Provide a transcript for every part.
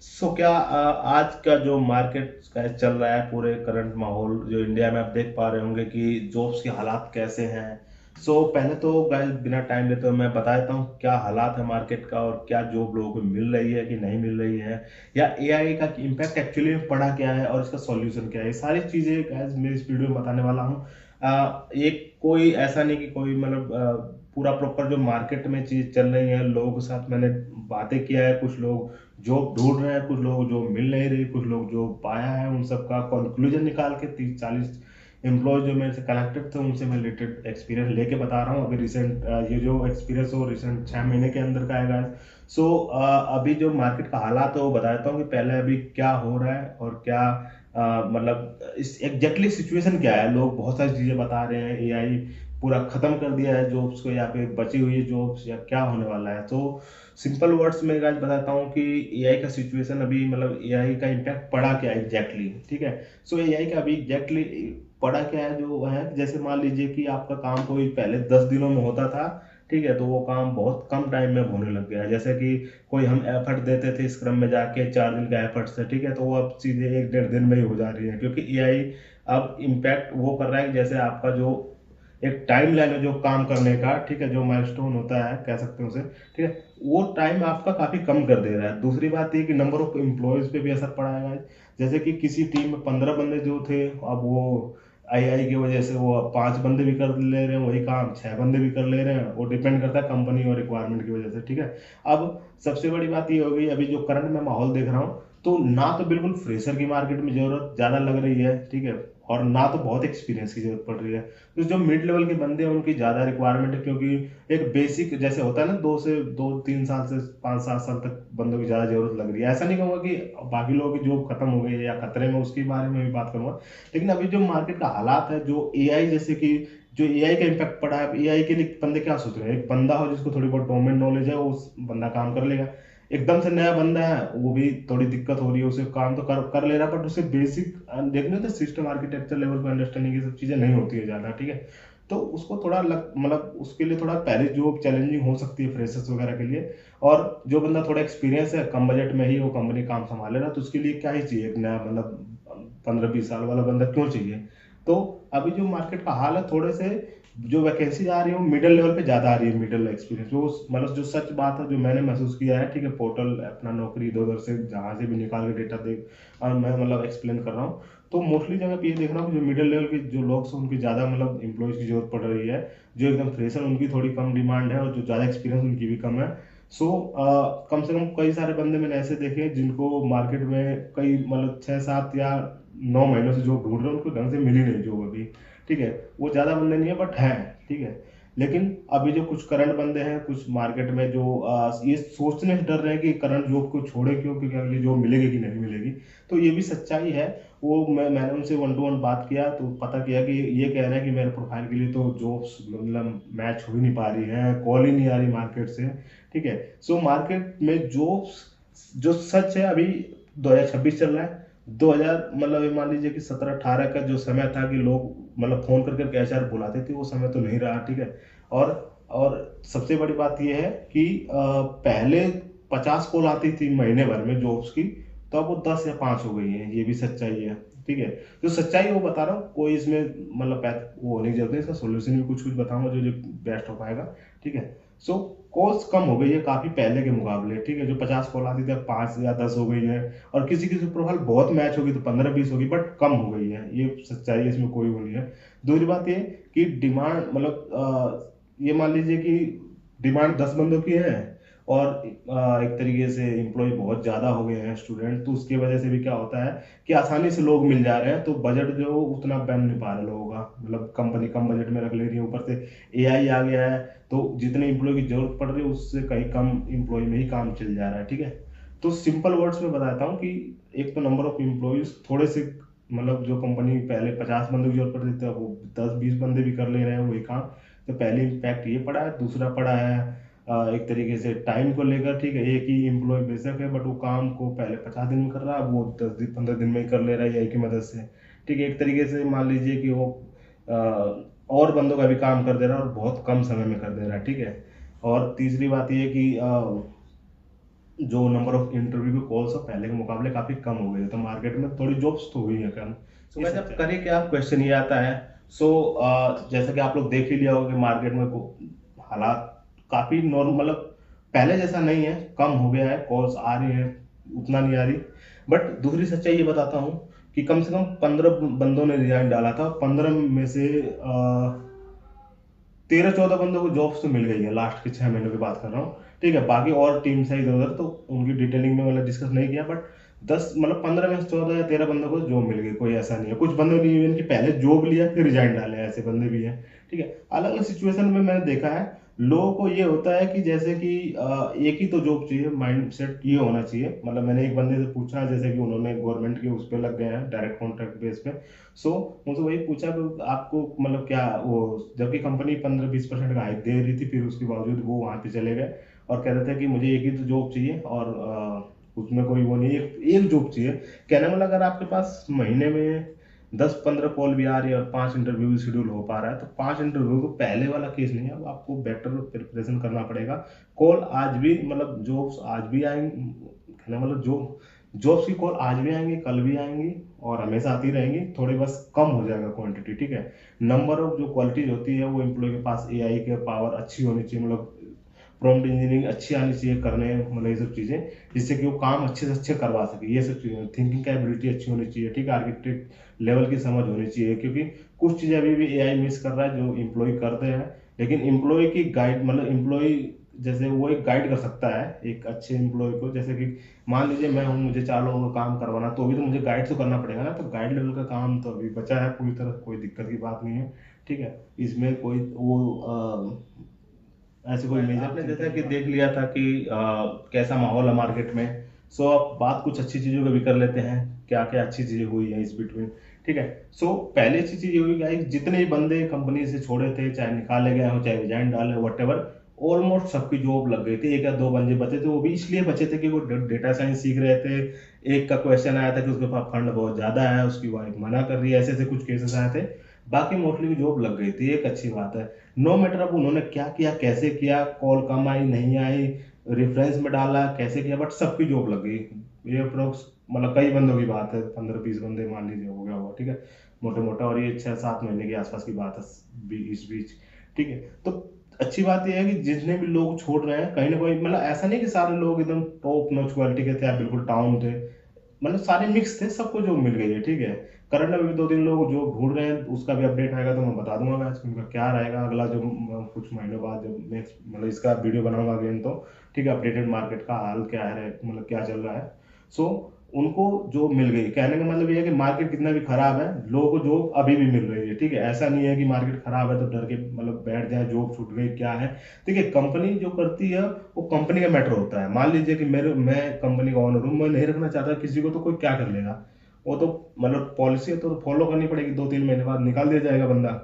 क्या आज का जो मार्केट का चल रहा है, पूरे करंट माहौल जो इंडिया में आप देख पा रहे होंगे कि जॉब्स के हालात कैसे हैं। पहले तो गाइस बिना टाइम लेते हुए मैं बता देता हूँ क्या हालात है मार्केट का और क्या जॉब लोगों को मिल रही है कि नहीं मिल रही है, या एआई का इम्पैक्ट एक्चुअली में पड़ा क्या है और इसका सॉल्यूशन क्या है। ये सारी चीज़ें गाइस मैं इस वीडियो में बताने वाला हूँ। एक कोई ऐसा नहीं कि कोई मतलब पूरा प्रॉपर जो मार्केट में चीज़ चल रही है, लोगों के साथ मैंने बातें किया है, कुछ लोग जॉब ढूंढ रहे हैं, कुछ लोग जो मिल नहीं रही, कुछ लोग जो पाया है, उन सब का कंक्लूजन निकाल के 30-40 एम्प्लॉय जो मेरे से कनेक्टेड थे उनसे मैं रिलेटेड एक्सपीरियंस लेके बता रहा हूँ। अभी रिसेंट ये जो एक्सपीरियंस हो रिसेंट 6 महीने के अंदर का आएगा। अभी जो मार्केट का हालात है वो बता देता हूँ कि पहले अभी क्या हो रहा है और क्या मतलब इस एग्जैक्टली सिचुएशन क्या है। लोग बहुत सारी चीज़ें बता रहे हैं, एआई पूरा खत्म कर दिया है जॉब्स को, या फिर बची हुई है जॉब्स, या क्या होने वाला है। तो सिंपल वर्ड्स में गाइस बताता हूँ कि एआई का सिचुएशन अभी मतलब एआई का इम्पैक्ट पड़ा क्या है एग्जैक्टली, ठीक है। एआई का अभी एग्जैक्टली पड़ा क्या है जो है, जैसे मान लीजिए कि आपका काम कोई पहले 10 दिनों में होता था, ठीक है, तो वो काम बहुत कम टाइम में होने लग गया है। जैसे कि कोई हम एफर्ट देते थे स्क्रम में जाके 4 दिन का एफर्ट से, ठीक है, तो वो अब सीधे 1-1.5 दिन में ही हो जा रही है, क्योंकि एआई अब इम्पैक्ट वो कर रहा है कि जैसे आपका जो एक टाइम लाइन है जो काम करने का, ठीक है, जो माइलस्टोन होता है कह सकते हैं उसे, ठीक है, वो टाइम आपका काफी कम कर दे रहा है। दूसरी बात ये कि नंबर ऑफ एम्प्लॉयज पे भी असर पड़ा है। जैसे कि किसी टीम में 15 बंदे जो थे, अब वो आई की वजह से वो अब 5 बंदे भी कर ले रहे हैं वही काम, 6 बंदे भी कर ले रहे हैं। वो डिपेंड करता है कंपनी और रिक्वायरमेंट की वजह से, ठीक है। अब सबसे बड़ी बात ये हो गई, अभी जो करंट में माहौल देख रहा हूँ, तो ना तो बिल्कुल फ्रेशर की मार्केट में जरूरत ज्यादा लग रही है, ठीक है, और ना तो बहुत एक्सपीरियंस की जरूरत पड़ रही है। तो जो मिड लेवल के बंदे हैं उनकी ज्यादा रिक्वायरमेंट है, क्योंकि एक बेसिक जैसे होता है ना, 2 3 साल से 5-7 साल तक बंदों की ज्यादा जरूरत लग रही है। ऐसा नहीं कहूंगा कि बाकी लोगों की जॉब खत्म हो गई है या खतरे में, उसके बारे में भी बात करूंगा। लेकिन अभी जो मार्केट का हालात है, जो एआई जैसे कि जो एआई का इम्पैक्ट पड़ा है, एआई के लिए बंदे क्या सोच रहे हैं, एक बंदा हो जिसको थोड़ी बहुत डोमेन नॉलेज है, वो उस बंदा काम कर लेगा। एकदम से नया बंदा है, वो भी थोड़ी दिक्कत हो रही है, उसे काम तो कर ले रहा है, बट उसे बेसिक देखने तो सिस्टम आर्किटेक्चर लेवल पे अंडरस्टैंडिंग ये सब चीजें नहीं होती है ज्यादा, ठीक है। तो उसको थोड़ा मतलब उसके लिए थोड़ा पहले जॉब चैलेंजिंग हो सकती है फ्रेशर्स वगैरह के लिए। और जो बंदा थोड़ा एक्सपीरियंस है, कम बजट में ही वो कंपनी काम संभाले रहा, तो उसके लिए क्या ही चाहिए, एक नया मतलब 15-20 साल वाला बंदा क्यों चाहिए। तो अभी जो मार्केट का हाल है, थोड़े से जो वैकेंसी आ रही है वो मिडिल लेवल पे ज्यादा आ रही है, मिडिल एक्सपीरियंस जो मतलब जो सच बात है जो मैंने महसूस किया है, ठीक है। पोर्टल अपना नौकरी इधर उधर से जहां से भी निकाल के डेटा देख और मैं मतलब एक्सप्लेन कर रहा हूँ, तो मोस्टली जगह पे ये देख रहा हूँ कि जो मिडिल लेवल के जो लोग हैं उनकी ज्यादा मतलब एम्प्लॉयज की जरूरत पड़ रही है। जो एकदम फ्रेशर उनकी थोड़ी कम डिमांड है, और जो ज्यादा एक्सपीरियंस उनकी भी कम है। कम से कम कई सारे बंदे मैंने ऐसे देखे हैं जिनको मार्केट में कई मतलब 6-7 या 9 महीनों से जॉब ढूंढ रहे हैं, उनको ढंग से मिली नहीं जॉब अभी, ठीक है। वो ज्यादा बंदे नहीं है बट हैं, ठीक है। लेकिन अभी जो कुछ करंट बंदे हैं कुछ मार्केट में जो ये सोचने से डर रहे हैं कि करंट जॉब को छोड़े क्यों, क्योंकि अगली जॉब मिलेगी कि नहीं मिलेगी। तो ये भी सच्चाई है। वो मैंने उनसे 1 to 1 बात किया तो पता किया कि ये कह रहे हैं कि मेरे प्रोफाइल के लिए तो जॉब्स मतलब मैच हो ही नहीं पा रही है, कॉल ही नहीं आ रही मार्केट से, ठीक है। मार्केट में जॉब्स जो सच है अभी 2026 चल रहा है। 2000 मतलब ये मान लीजिए कि 17-18 का जो समय था कि लोग मतलब फोन करके एचआर बुलाते थे, वो समय तो नहीं रहा, ठीक है। और और सबसे बड़ी बात यह है कि पहले 50 कॉल आती थी महीने भर में जॉब्स की, तो अब वो 10 या 5 हो गई है, ये भी सच्चाई है, ठीक है। जो सच्चाई है वो बता रहा हूँ, कोई इसमें मतलब वो होने की जरूरत नहीं, इसका सोल्यूशन भी कुछ कुछ बताऊंगा जो जो बेस्ट हो पाएगा, ठीक है। सो कॉल्स कम हो गई है काफी पहले के मुकाबले, ठीक है। जो 50 कॉल आती थी अब 5 या 10 हो गई है। और किसी किसी प्रोफाइल बहुत मैच होगी तो 15-20 होगी, बट कम हो गई है, ये सच्चाई है, इसमें कोई वो नहीं है। दूसरी बात ये कि डिमांड मतलब ये मान लीजिए कि डिमांड 10 बंदों की है, और एक तरीके से एम्प्लॉय बहुत ज्यादा हो गए हैं स्टूडेंट, तो उसकी वजह से भी क्या होता है कि आसानी से लोग मिल जा रहे हैं, तो बजट जो उतना बन नहीं पा रहा लोगों का, मतलब कंपनी कम बजट में रख ले रही है। ऊपर से एआई आ गया है, तो जितने एम्प्लॉय की जरूरत पड़ रही है उससे कहीं कम एम्प्लॉय में ही काम चल जा रहा है, ठीक है। तो सिंपल वर्ड्स में बताता हूँ कि एक तो नंबर ऑफ एम्प्लॉयज थोड़े से मतलब जो कंपनी पहले 50 बंदों की जरूरत पड़ती थी, अब वो 10-20 बंदे भी कर ले रहे हैं वही काम। तो पहले इम्पैक्ट ये पड़ा है। दूसरा पड़ा है एक तरीके से टाइम को लेकर, ठीक है। एक ही एम्प्लॉय बेशक है बट वो काम को पहले 50 दिन में कर रहा है, अब वो 10 दिन 15 दिन में ही कर ले रहा है एआई की मदद से, ठीक है। एक तरीके से मान लीजिए कि वो और बंदों का भी काम कर दे रहा है और बहुत कम समय में कर दे रहा है, ठीक है। और तीसरी बात ये कि जो नंबर ऑफ इंटरव्यू के कॉल्स है पहले के मुकाबले काफी कम हो गए, तो मार्केट में थोड़ी जॉब्स तो हुई है कम। सो वैसे अब करें क्या, क्वेश्चन ये आता है। सो जैसा कि आप लोग देख ही लिया होगा कि मार्केट में हालात काफी नॉर्मल, मतलब पहले जैसा नहीं है, कम हो गया है, कॉल्स आ रही है, उतना नहीं आ रही। बट दूसरी सच्चाई ये बताता हूँ कि कम से कम 15 बंदों ने रिजाइन डाला था, 15 में से 13-14 बंदों को जॉब्स तो मिल गई है, लास्ट के 6 महीनों की बात कर रहा हूँ। ठीक है, बाकी और टीम है इधर उधर, तो उनकी डिटेलिंग में मतलब डिस्कस नहीं किया, बट 10 मतलब 15 में से 14 या 13 बंदों को जॉब मिल गई, कोई ऐसा नहीं है। कुछ बंदों ने इवन कि पहले जॉब लिया फिर रिजाइन डाले, ऐसे बंदे भी हैं। ठीक है, अलग अलग सिचुएशन में मैंने देखा है लोगों को ये होता है कि जैसे कि एक ही तो जॉब चाहिए, माइंड सेट ये होना चाहिए। मतलब मैंने एक बंदे से पूछा, जैसे कि उन्होंने गवर्नमेंट के उस पर लग गए हैं डायरेक्ट कॉन्ट्रैक्ट बेस पे। सो मुझसे वही पूछा कि आपको मतलब क्या वो, जबकि कंपनी 15-20% का हाइक दे रही थी, फिर उसके बावजूद वो वहां पे चले गए और कह रहे थे कि मुझे एक ही तो जॉब चाहिए और उसमें कोई वो नहीं, एक जॉब चाहिए। कहने वाला अगर आपके पास महीने में 10-15 कॉल भी आ रही है और 5 इंटरव्यू भी शेड्यूल हो पा रहा है, तो 5 इंटरव्यू तो पहले वाला केस नहीं है, अब आपको बेटर प्रिपरेशन करना पड़ेगा। कॉल आज भी मतलब जॉब्स आज भी आएंगी, कहने मतलब जो जॉब्स की कॉल आज भी आएंगी, कल भी आएंगी और हमेशा आती रहेंगी, थोड़ी बस कम हो जाएगा क्वांटिटी। ठीक है, नंबर ऑफ जो क्वालिटीज होती है वो एम्प्लॉय के पास एआई के पावर अच्छी होनी चाहिए, मतलब प्रॉम्प्ट इंजीनियरिंग अच्छी आनी चाहिए करने, मतलब ये सब चीज़ें, जिससे कि वो काम अच्छे से अच्छे करवा सके। ये सब चीज़ें, थिंकिंग कैपेबिलिटी अच्छी होनी चाहिए। ठीक है, आर्किटेक्ट लेवल की समझ होनी चाहिए, क्योंकि कुछ चीज़ें अभी भी एआई मिस कर रहा है जो एम्प्लॉय करते हैं। लेकिन एम्प्लॉय की गाइड, मतलब एम्प्लॉय जैसे वो एक गाइड कर सकता है एक अच्छे एम्प्लॉय को। जैसे कि मान लीजिए मैं हूँ, मुझे 4 लोगों का काम करवाना, तो भी तो मुझे गाइड तो करना पड़ेगा ना, तो गाइड लेवल का काम तो अभी बचा है, पूरी तरह कोई दिक्कत की बात नहीं है। ठीक है, इसमें कोई वो ऐसे कोई मेजर आपने जैसा कि देख लिया था कि कैसा माहौल है मार्केट में। सो अब बात कुछ अच्छी चीज़ों की भी कर लेते हैं, क्या क्या अच्छी चीज़ें हुई हैं इस बिटवीन। ठीक है, सो पहली अच्छी चीज़ ये हुई गाइस, जितने भी बंदे कंपनी से छोड़े थे, चाहे निकाले गए हो, चाहे रिजाइन डाले, वट, ऑलमोस्ट सबकी जॉब लग गई थी। एक या दो बंदे बचे थे, वो भी इसलिए बचे थे कि वो डेटा साइंस सीख रहे थे। एक का क्वेश्चन आया था कि उसके पास फंड बहुत ज़्यादा है, उसकी वाइफ मना कर रही है, ऐसे ऐसे कुछ केसेस आए थे। बाकी मोस्टली जॉब लग गई थी, एक अच्छी बात है। नो मैटर अब उन्होंने क्या किया, कैसे किया, कॉल कम आई नहीं आई, रेफरेंस में डाला, कैसे किया, बट सबकी जॉब लग गई। ये अप्रोक्स मतलब कई बंदों की बात है, 15-20 बंदे मान लीजिए हो गया होगा। ठीक है, मोटे मोटा, और ये 6-7 महीने के आसपास की बात है इस बीच। ठीक है, तो अच्छी बात यह है कि जितने भी लोग छोड़ रहे हैं, कहीं ना कहीं, मतलब ऐसा नहीं कि सारे लोग एकदम टॉप नॉच क्वालिटी के थे या बिल्कुल डाउन थे, मतलब सारे मिक्स थे, सबको जो मिल गई है। ठीक है, करंट में भी 2-3 लोग जो ढूंढ रहे हैं, उसका भी अपडेट आएगा तो मैं बता दूंगा मैच उनका क्या रहेगा अगला, जो कुछ महीनों बाद जब नेक्स्ट मतलब इसका वीडियो बनाऊंगा अगेन तो। ठीक है, अपडेटेड मार्केट का हाल क्या है, मतलब क्या चल रहा है। सो उनको जो मिल गई, कहने का मतलब ये है कि मार्केट कितना भी खराब है, लोगों को जॉब अभी भी मिल रही है। ठीक है, ऐसा नहीं है कि मार्केट खराब है तो डर के मतलब बैठ जाए, जॉब छूट गई क्या है। ठीक है, कंपनी जो करती है वो कंपनी का मैटर होता है। मान लीजिए कि मैं कंपनी का ओनर हूँ, मैं नहीं रखना चाहता किसी को, तो कोई क्या कर लेगा, वो तो मतलब पॉलिसी है तो फॉलो करनी पड़ेगी, 2-3 महीने बाद निकाल दिया जाएगा बंदा,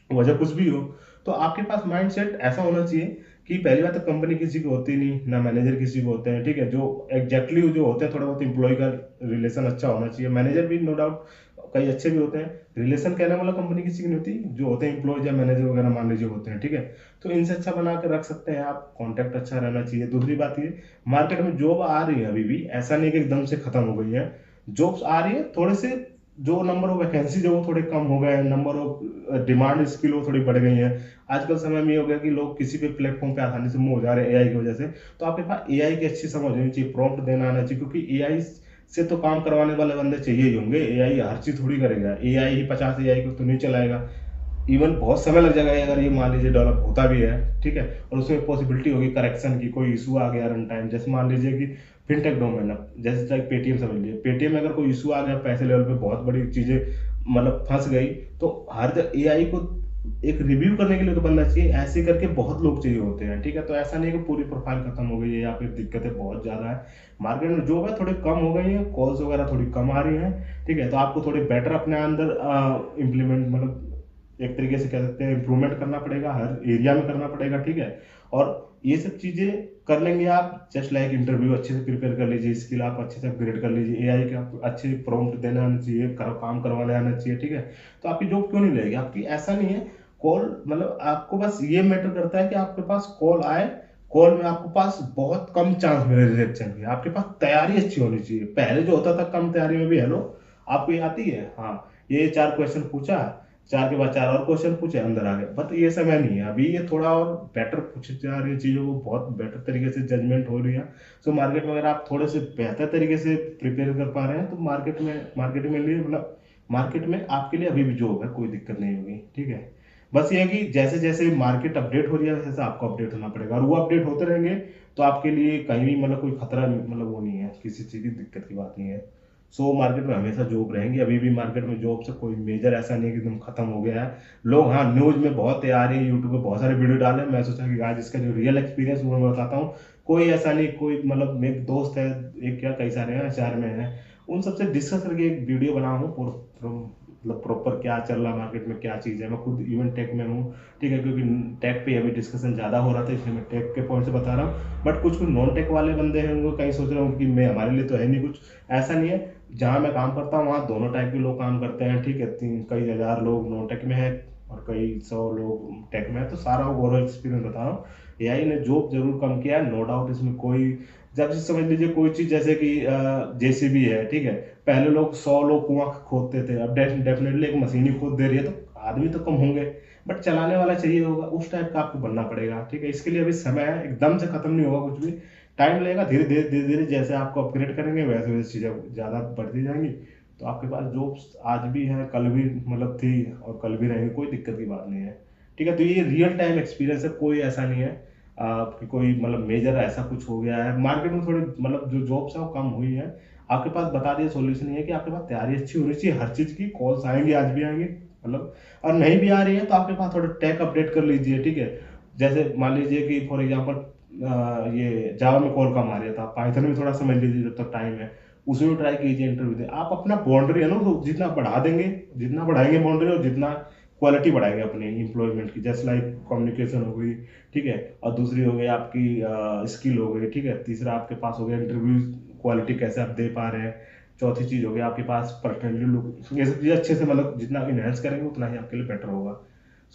वजह कुछ भी हो। तो आपके पास माइंड सेट ऐसा होना चाहिए कि पहली बात तो कंपनी किसी की होती नहीं, ना मैनेजर किसी को होते हैं। ठीक है, जो एग्जैक्टली जो होते हैं, थोड़ा बहुत इंप्लॉय का रिलेशन अच्छा होना चाहिए, मैनेजर भी नो डाउट कई अच्छे भी होते हैं। रिलेशन कहने वाला कंपनी किसी की नहीं होती, जो होते हैं इंप्लॉय या मैनेजर वगैरह मान लीजिए होते हैं। ठीक है, तो इनसे अच्छा बना कर रख सकते हैं आप, कॉन्टैक्ट अच्छा रहना चाहिए। दूसरी बात ये, मार्केट में जॉब आ रही है अभी भी, ऐसा नहीं कि एकदम से खत्म हो गई है, जॉब्स आ रही है, थोड़े से जो नंबर ऑफ वैकेंसी जो वो थोड़े कम हो गए हैं, नंबर ऑफ डिमांड स्किल वो थोड़ी बढ़ गई है। आजकल समय में ये हो गया कि लोग किसी भी प्लेटफॉर्म पे आसानी से मूव हो जा रहे हैं एआई की वजह से। तो आपके पास एआई की अच्छी समझ होनी चाहिए, प्रॉम्प्ट देना आना चाहिए, क्योंकि एआई से तो काम करवाने वाले बंदे चाहिए ही होंगे। एआई हर चीज थोड़ी करेगा, एआई ही 50 एआई को तो नहीं चलाएगा, इवन बहुत समय लग जाएगा अगर ये मान लीजिए डेवलप होता भी है। ठीक है, और उसमें पॉसिबिलिटी होगी करेक्शन की, कोई इशू आ गया रन टाइम, जैसे मान लीजिए कि फिनटेक डोमेन है, जैसे चाहे पेटीएम समझ लीजिए, पेटीएम में अगर कोई इशू आ गया पैसे लेवल पे, बहुत बड़ी चीजें मतलब फंस गई, तो हर एआई को एक रिव्यू करने के लिए तो बंदा चाहिए, ऐसे करके बहुत लोग चाहिए होते हैं। ठीक है, तो ऐसा नहीं कि पूरी प्रोफाइल खत्म हो गई है या फिर दिक्कतें बहुत ज्यादा है। मार्केट में जो है थोड़ी कम हो गई है, कॉल्स वगैरह थोड़ी कम आ रही हैं। ठीक है, तो आपको थोड़ी बेटर अपने अंदर इम्प्लीमेंट, मतलब एक तरीके से कह सकते हैं इम्प्रूवमेंट करना पड़ेगा, हर एरिया में करना पड़ेगा। ठीक है, और ये सब चीजें कर लेंगे आप, जस्ट लाइक इंटरव्यू अच्छे से प्रिपेयर कर लीजिए, स्किल आप अच्छे से अपग्रेड कर लीजिए, एआई का अच्छे प्रॉम्प्ट देना आना चाहिए, काम करवाने आना चाहिए। ठीक है, तो आपकी जॉब क्यों नहीं लगेगी आपकी, ऐसा नहीं है। कॉल मतलब आपको बस ये मैटर करता है कि आपके पास कॉल आए, कॉल में आपके पास बहुत कम चांस मिले रिजेक्शन के। आपके पास तैयारी अच्छी होनी चाहिए। पहले जो होता था कम तैयारी में भी हेलो आपको ये आती है, हाँ ये 4 क्वेश्चन पूछा, 4 के बाद 4 और क्वेश्चन पूछे, अंदर आ गए। बट ये समय नहीं है, अभी ये थोड़ा और बेटर पूछे जा रही है चीज़ों को, बहुत बेटर तरीके से जजमेंट हो रही है। सो मार्केट में अगर आप थोड़े से बेहतर तरीके से प्रिपेयर कर पा रहे हैं तो मार्केट में लिए मतलब मार्केट में आपके लिए अभी भी जॉब है, कोई दिक्कत नहीं होगी, ठीक है। बस ये है कि जैसे जैसे मार्केट अपडेट हो रही है वैसे वैसे आपको अपडेट होना पड़ेगा, और वो अपडेट होते रहेंगे तो आपके लिए कहीं भी मतलब कोई खतरा मतलब वो नहीं है, किसी चीज़ की दिक्कत की बात नहीं है। सो मार्केट में हमेशा जॉब रहेंगी, अभी भी मार्केट में जॉब से कोई मेजर ऐसा नहीं है कि एकदम खत्म हो गया है। लोग हाँ न्यूज़ में बहुत तैयार है, यूट्यूब पे बहुत सारे वीडियो डाले, मैं सोचा कि आज इसका जो रियल एक्सपीरियंस वो मैं बताता हूँ। कोई ऐसा नहीं, कोई मतलब मेरे दोस्त है, एक क्या कई सारे हैं, 4 में हैं, उन सबसे डिस्कस करके एक वीडियो बना हूँ मतलब प्रॉपर क्या चल रहा है मार्केट में, क्या चीज़ है। मैं खुद इवन टेक में हूँ, ठीक है, क्योंकि टेक पे अभी डिस्कशन ज़्यादा हो रहा था इसलिए मैं टेक के पॉइंट से बता रहा हूँ। बट कुछ कुछ नॉन टेक वाले बंदे हैं, उनको कहीं सोच रहे हो कि मैं हमारे लिए तो है नहीं कुछ, ऐसा नहीं है। जहाँ मैं काम करता हूँ वहाँ दोनों टाइप के लोग काम करते हैं, ठीक है। कई हज़ार लोग नॉन टेक में है और कई 100 लोग टेक में है, तो सारा ओवरऑल एक्सपीरियंस बता रहा हूँ। एआई ने जॉब जरूर कम किया है, नो डाउट, इसमें कोई, जब से समझ लीजिए कोई चीज़ जैसे कि जेसीबी है, ठीक है, पहले लोग 100 लोग कुआं खोदते थे, अब डेफिनेटली एक मशीन ही खोद दे रही है, तो आदमी तो कम होंगे, बट चलाने वाला चाहिए होगा, उस टाइप का आपको बनना पड़ेगा, ठीक है। इसके लिए अभी समय है, एकदम से खत्म नहीं होगा कुछ भी, टाइम लगेगा, धीरे धीरे जैसे आपको अपग्रेड करेंगे वैसे वैसे चीज़ें ज़्यादा बढ़ती जाएंगी। तो आपके पास जॉब्स आज भी है, कल भी मतलब थी और कल भी रहेंगी, कोई दिक्कत की बात नहीं है, ठीक है। तो ये रियल टाइम एक्सपीरियंस है, कोई ऐसा नहीं है कि कोई मतलब मेजर ऐसा कुछ हो गया है मार्केट में, थोड़ी मतलब जो जॉब्स है वो कम हुई है। आपके पास बता दिया सॉल्यूशन ये है कि आपके पास तैयारी अच्छी होनी चाहिए, हर चीज़ की कॉल्स आएंगी, आज भी आएंगे मतलब, और नहीं भी आ रही है तो आपके पास थोड़ा टेक अपडेट कर लीजिए, ठीक है। जैसे मान लीजिए कि फॉर एग्जांपल ये जावा में कॉल कम आ रहा था, पाइथन में थोड़ा समझ लीजिए जब तक टाइम है, उसमें भी ट्राई कीजिए, इंटरव्यू दे। आप अपना बाउंड्री है ना तो जितना बढ़ा देंगे, जितना बढ़ाएंगे बाउंड्री, और जितना क्वालिटी बढ़ाएंगे अपने एम्प्लॉयमेंट की, जैसे लाइक कम्युनिकेशन हो गई, ठीक है, और दूसरी हो गई आपकी स्किल हो गई, ठीक है, तीसरा आपके पास हो गया इंटरव्यू क्वालिटी कैसे आप दे पा रहे हैं, चौथी चीज़ हो गई आपके पास पर्सनैलिटी लुक, ये सब चीज़ें अच्छे से मतलब जितना इनहेंस करेंगे उतना ही आपके लिए बेटर होगा।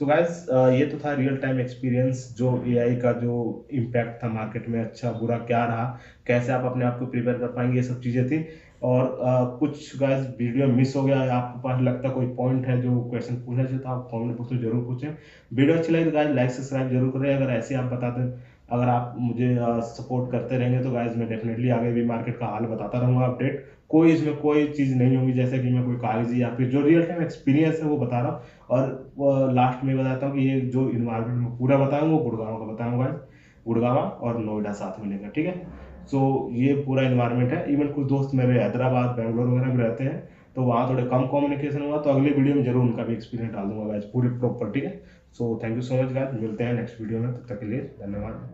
सो गाइस, ये तो था रियल टाइम एक्सपीरियंस, जो एआई का जो इम्पैक्ट था मार्केट में, अच्छा बुरा क्या रहा, कैसे आप अपने आप को प्रिपेयर कर पाएंगे, ये सब चीज़ें थी। और कुछ गाइस वीडियो मिस हो गया है, आपके पास लगता है कोई पॉइंट है जो क्वेश्चन पूछना चाहिए तो आप कमेंट बॉक्स में जरूर पूछें। वीडियो अच्छी लगी तो गाइस लाइक सब्सक्राइब जरूर करें, अगर ऐसे आप बताते, अगर आप मुझे सपोर्ट करते रहेंगे तो गाइस मैं डेफिनेटली आगे भी मार्केट का हाल बताता रहूँगा अपडेट, कोई इसमें कोई चीज़ नहीं होगी जैसे कि मैं कोई कागजी, या फिर जो रियल टाइम एक्सपीरियंस है वो बता रहा हूँ। और लास्ट में बताता हूँ कि ये जो इन्वायरमेंट में पूरा बताऊंगा वो गुड़गांव का बताऊंगा, गुड़गांव और नोएडा साथ में लेकर, ठीक है। सो ये पूरा इन्वायरमेंट है, इवन कुछ दोस्त मेरे हैदराबाद बेंगलोर वगैरह में रहते हैं, तो वहाँ थोड़े कम कम्युनिकेशन हुआ, तो अगली वीडियो में जरूर उनका भी एक्सपीरियंस डाल दूंगा गाइस पूरी प्रॉपर, ठीक है। So thank you so much guys, मिलते हैं नेक्स्ट वीडियो में, तब तक के लिए धन्यवाद।